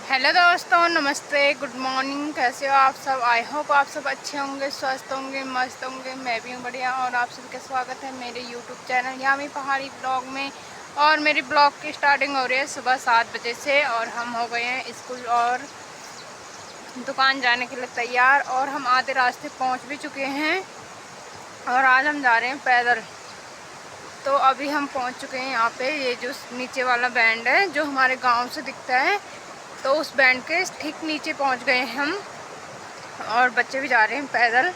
Hello दोस्तों, नमस्ते, good morning. कैसे हो आप सब? आई होप आप सब अच्छे होंगे, स्वस्थ होंगे, मस्त होंगे। मैं भी हूँ बढ़िया। और आप सबका स्वागत है मेरे यूट्यूब चैनल यामी पहाड़ी ब्लॉग में। और मेरी ब्लॉग की स्टार्टिंग हो रही है सुबह 7 बजे से। और हम हो गए हैं स्कूल और दुकान जाने के लिए तैयार। और हम आधे रास्ते पहुँच भी चुके हैं। और आज हम जा रहे हैं पैदल। तो अभी हम पहुँच चुके हैं यहाँ पे। ये जो नीचे वाला बैंड है जो हमारे गाँव से दिखता है, तो उस बैंड के ठीक नीचे पहुंच गए हम। और बच्चे भी जा रहे हैं पैदल।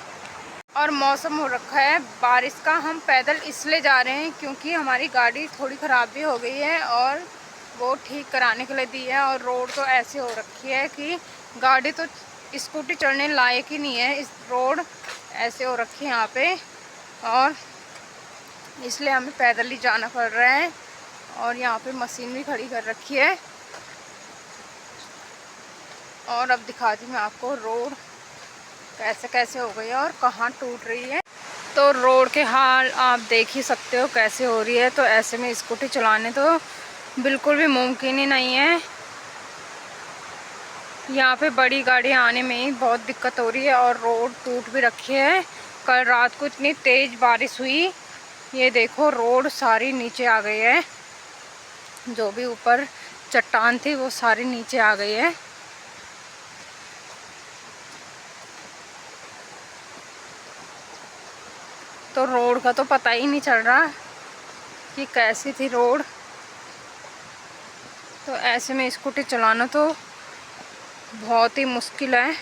और मौसम हो रखा है बारिश का। हम पैदल इसलिए जा रहे हैं क्योंकि हमारी गाड़ी थोड़ी ख़राब भी हो गई है और वो ठीक कराने के लिए दी है। और रोड तो ऐसे हो रखी है कि गाड़ी तो स्कूटी चढ़ने लायक ही नहीं है। इस रोड ऐसे हो रखी है यहाँ पे, और इसलिए हमें पैदल ही जाना पड़ रहा है। और यहाँ पे मशीन भी खड़ी कर रखी है। और अब दिखाती हूँ मैं आपको रोड कैसे कैसे हो गई है और कहाँ टूट रही है। तो रोड के हाल आप देख ही सकते हो कैसे हो रही है। तो ऐसे में स्कूटी चलाने तो बिल्कुल भी मुमकिन ही नहीं है। यहाँ पे बड़ी गाड़ियाँ आने में ही बहुत दिक्कत हो रही है। और रोड टूट भी रखी है। कल रात को इतनी तेज़ बारिश हुई, ये देखो रोड सारी नीचे आ गई है। जो भी ऊपर चट्टान थी वो सारी नीचे आ गई है। तो रोड का तो पता ही नहीं चल रहा कि कैसी थी रोड। तो ऐसे में स्कूटी चलाना तो बहुत ही मुश्किल है।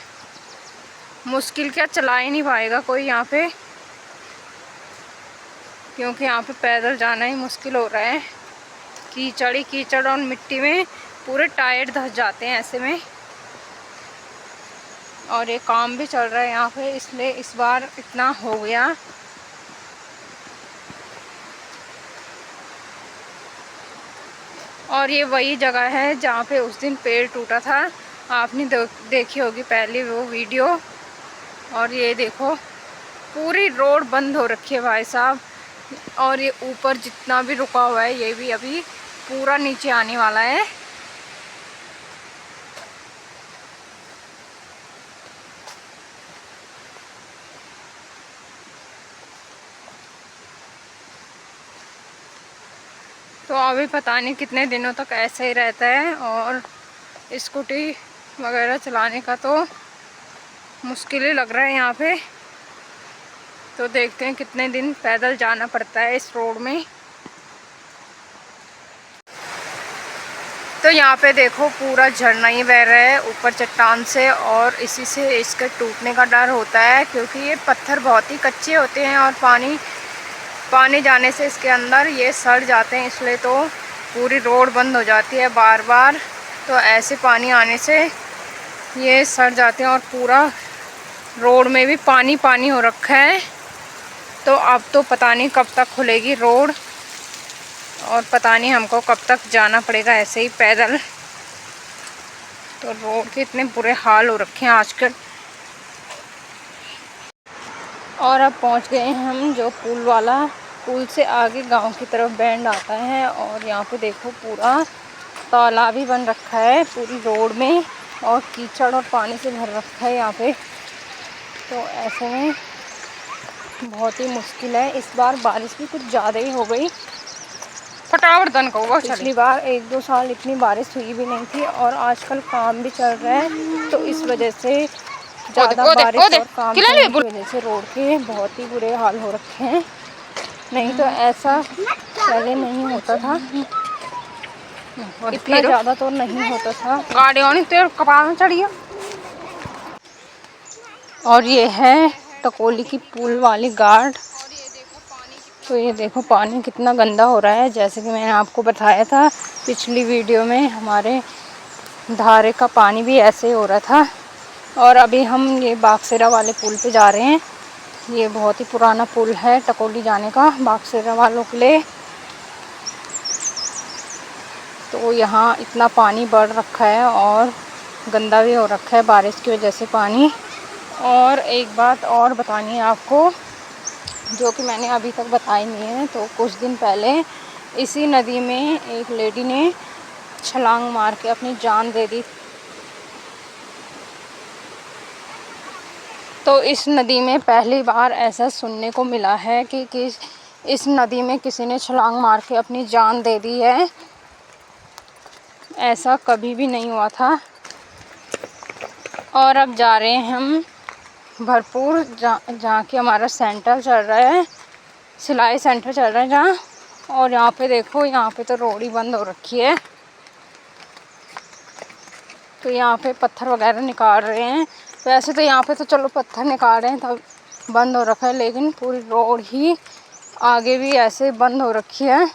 मुश्किल क्या, चला ही नहीं पाएगा कोई यहाँ पे, क्योंकि यहाँ पे पैदल जाना ही मुश्किल हो रहा है। कीचड़ ही कीचड़ और मिट्टी में पूरे टायर धंस जाते हैं ऐसे में। और ये काम भी चल रहा है यहाँ पे, इसलिए इस बार इतना हो गया। और ये वही जगह है जहाँ पे उस दिन पेड़ टूटा था। आपने देखी होगी पहले वो वीडियो। और ये देखो पूरी रोड बंद हो रखी है भाई साहब। और ये ऊपर जितना भी रुका हुआ है ये भी अभी पूरा नीचे आने वाला है। तो अभी पता नहीं कितने दिनों तक ऐसे ही रहता है। और स्कूटी वगैरह चलाने का तो मुश्किल ही लग रहा है यहाँ पे। तो देखते हैं कितने दिन पैदल जाना पड़ता है इस रोड में। तो यहाँ पे देखो पूरा झरना ही बह रहा है ऊपर चट्टान से। और इसी से इसके टूटने का डर होता है, क्योंकि ये पत्थर बहुत ही कच्चे होते हैं और पानी जाने से इसके अंदर ये सड़ जाते हैं। इसलिए तो पूरी रोड बंद हो जाती है बार बार। तो ऐसे पानी आने से ये सड़ जाते हैं और पूरा रोड में भी पानी पानी हो रखा है। तो अब तो पता नहीं कब तक खुलेगी रोड, और पता नहीं हमको कब तक जाना पड़ेगा ऐसे ही पैदल। तो रोड के इतने बुरे हाल हो रखे हैं आजकल। और अब पहुंच गए हैं हम जो पुल से आगे गांव की तरफ बैंड आता है। और यहाँ पे देखो पूरा तालाब भी बन रखा है पूरी रोड में, और कीचड़ और पानी से भर रखा है यहाँ पे। तो ऐसे में बहुत ही मुश्किल है। इस बार बारिश भी कुछ ज़्यादा ही हो गई। फटाफट दन को पिछली बार 1-2 साल इतनी बारिश हुई भी नहीं थी। और आजकल काम भी चल रहा है, तो इस वजह से ज़्यादा बारिश और काम चलने की वजह से रोड के बहुत ही बुरे हाल हो रखे हैं। नहीं तो ऐसा पहले नहीं होता था, इतना ज़्यादा तो नहीं होता था। गाड़ी तो कपाल में चढ़ी है। और ये है टकोली की पुल वाली गार्ड। तो ये देखो पानी कितना गंदा हो रहा है। जैसे कि मैंने आपको बताया था पिछली वीडियो में, हमारे धारे का पानी भी ऐसे ही हो रहा था। और अभी हम ये बागसेरा वाले पुल पे जा रहे हैं। ये बहुत ही पुराना पुल है टकोली जाने का बागसेरा वालों के लिए। तो यहाँ इतना पानी बढ़ रखा है और गंदा भी हो रखा है बारिश की वजह से पानी। और एक बात और बतानी है आपको, जो कि मैंने अभी तक बताई नहीं है। तो कुछ दिन पहले इसी नदी में एक लेडी ने छलांग मार के अपनी जान दे दी तो इस नदी में पहली बार ऐसा सुनने को मिला है कि इस नदी में किसी ने छलांग मार के अपनी जान दे दी है। ऐसा कभी भी नहीं हुआ था। और अब जा रहे हैं हम भरतपुर, जहाँ कि हमारा सेंटर चल रहा है, सिलाई सेंटर चल रहा है जहाँ। और यहाँ पे देखो, यहाँ पे तो रोड ही बंद हो रखी है। तो यहाँ पे पत्थर वगैरह निकाल रहे हैं। वैसे तो यहाँ पे तो चलो पत्थर निकाल रहे हैं तब बंद हो रखा है, लेकिन पूरी रोड ही आगे भी ऐसे बंद हो रखी है।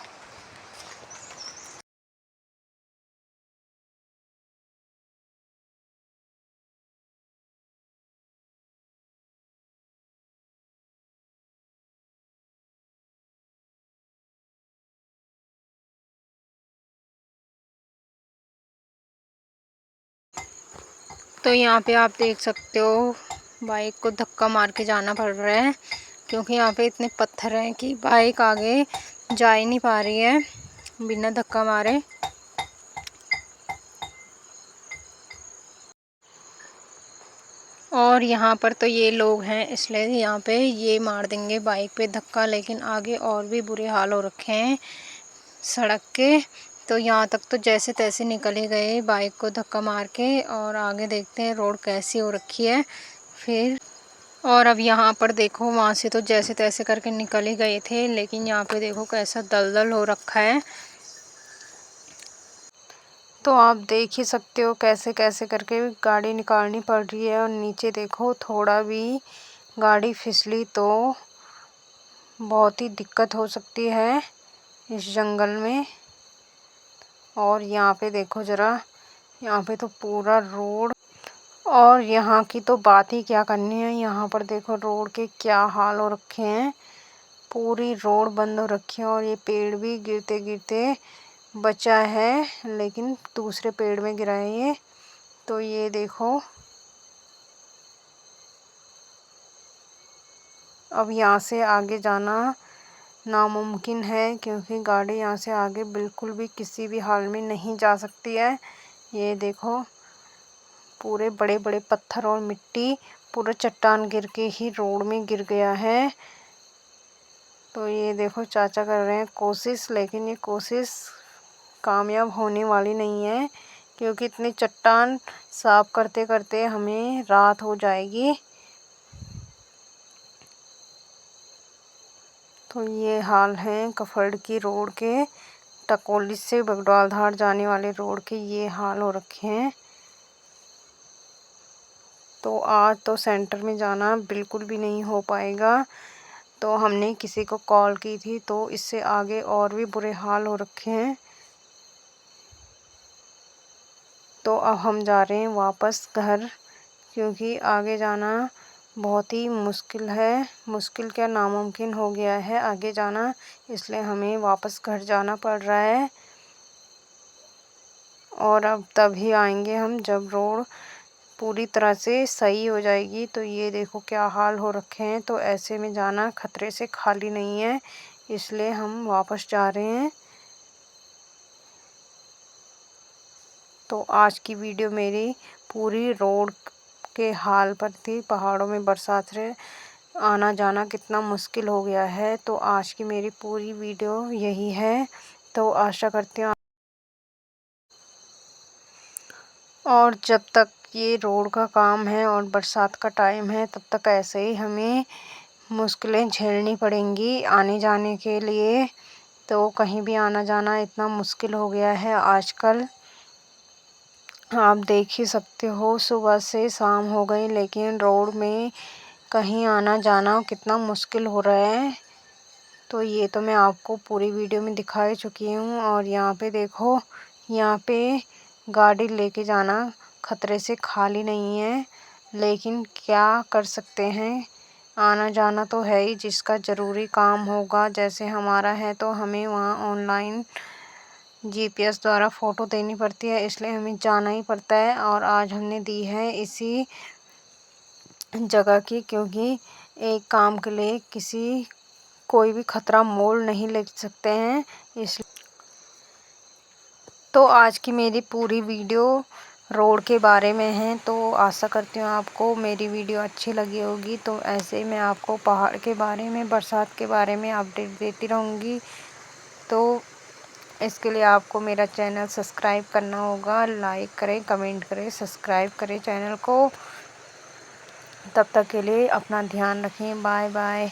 तो यहाँ पे आप देख सकते हो, बाइक को धक्का मार के जाना पड़ रहा है, क्योंकि यहाँ पे इतने पत्थर हैं कि बाइक आगे जा ही नहीं पा रही है बिना धक्का मारे। और यहाँ पर तो ये लोग हैं, इसलिए यहाँ पे ये मार देंगे बाइक पे धक्का, लेकिन आगे और भी बुरे हाल हो रखे हैं सड़क के। तो यहाँ तक तो जैसे तैसे निकल ही गए बाइक को धक्का मार के। और आगे देखते हैं रोड कैसी हो रखी है फिर। और अब यहाँ पर देखो, वहाँ से तो जैसे तैसे करके निकल ही गए थे, लेकिन यहाँ पे देखो कैसा दलदल हो रखा है। तो आप देख ही सकते हो कैसे कैसे करके गाड़ी निकालनी पड़ रही है। और नीचे देखो, थोड़ा भी गाड़ी फिसली तो बहुत ही दिक्कत हो सकती है इस जंगल में। और यहाँ पे देखो ज़रा, यहाँ पे तो पूरा रोड, और यहाँ की तो बात ही क्या करनी है। यहाँ पर देखो रोड के क्या हाल हो रखे हैं, पूरी रोड बंद हो रखी है। और ये पेड़ भी गिरते गिरते बचा है, लेकिन दूसरे पेड़ में गिरा है ये। तो ये देखो, अब यहाँ से आगे जाना नामुमकिन है, क्योंकि गाड़ी यहाँ से आगे बिल्कुल भी किसी भी हाल में नहीं जा सकती है। ये देखो, पूरे बड़े बड़े पत्थर और मिट्टी, पूरा चट्टान गिर के ही रोड में गिर गया है। तो ये देखो, चाचा कर रहे हैं कोशिश, लेकिन ये कोशिश कामयाब होने वाली नहीं है, क्योंकि इतने चट्टान साफ करते करते हमें रात हो जाएगी। तो ये हाल है कफड़ की रोड के, टकोली से बगडवाल धार जाने वाले रोड के ये हाल हो रखे हैं। तो आज तो सेंटर में जाना बिल्कुल भी नहीं हो पाएगा। तो हमने किसी को कॉल की थी, तो इससे आगे और भी बुरे हाल हो रखे हैं। तो अब हम जा रहे हैं वापस घर, क्योंकि आगे जाना बहुत ही मुश्किल है। मुश्किल क्या, नामुमकिन हो गया है आगे जाना, इसलिए हमें वापस घर जाना पड़ रहा है। और अब तभी आएंगे हम जब रोड पूरी तरह से सही हो जाएगी। तो ये देखो क्या हाल हो रखे हैं। तो ऐसे में जाना खतरे से खाली नहीं है, इसलिए हम वापस जा रहे हैं। तो आज की वीडियो मेरी पूरी रोड के हाल पर थी। पहाड़ों में बरसात से आना जाना कितना मुश्किल हो गया है। तो आज की मेरी पूरी वीडियो यही है। तो आशा करती हूँ, और जब तक ये रोड का काम है और बरसात का टाइम है, तब तक ऐसे ही हमें मुश्किलें झेलनी पड़ेंगी आने जाने के लिए। तो कहीं भी आना जाना इतना मुश्किल हो गया है आजकल। आप देख ही सकते हो, सुबह से शाम हो गई, लेकिन रोड में कहीं आना जाना कितना मुश्किल हो रहा है। तो ये तो मैं आपको पूरी वीडियो में दिखा ही चुकी हूँ। और यहाँ पे देखो, यहाँ पे गाड़ी लेके जाना खतरे से खाली नहीं है, लेकिन क्या कर सकते हैं, आना जाना तो है ही। जिसका ज़रूरी काम होगा, जैसे हमारा है, तो हमें वहाँ ऑनलाइन जीपीएस द्वारा फ़ोटो देनी पड़ती है, इसलिए हमें जाना ही पड़ता है। और आज हमने दी है इसी जगह की, क्योंकि एक काम के लिए कोई भी खतरा मोल नहीं ले सकते हैं, इसलिए। तो आज की मेरी पूरी वीडियो रोड के बारे में हैं। तो आशा करती हूँ आपको मेरी वीडियो अच्छी लगी होगी। तो ऐसे ही मैं आपको पहाड़ के बारे में, बरसात के बारे में अपडेट देती रहूँगी। तो इसके लिए आपको मेरा चैनल सब्सक्राइब करना होगा। लाइक करें, कमेंट करें, सब्सक्राइब करें चैनल को। तब तक के लिए अपना ध्यान रखें। Bye bye.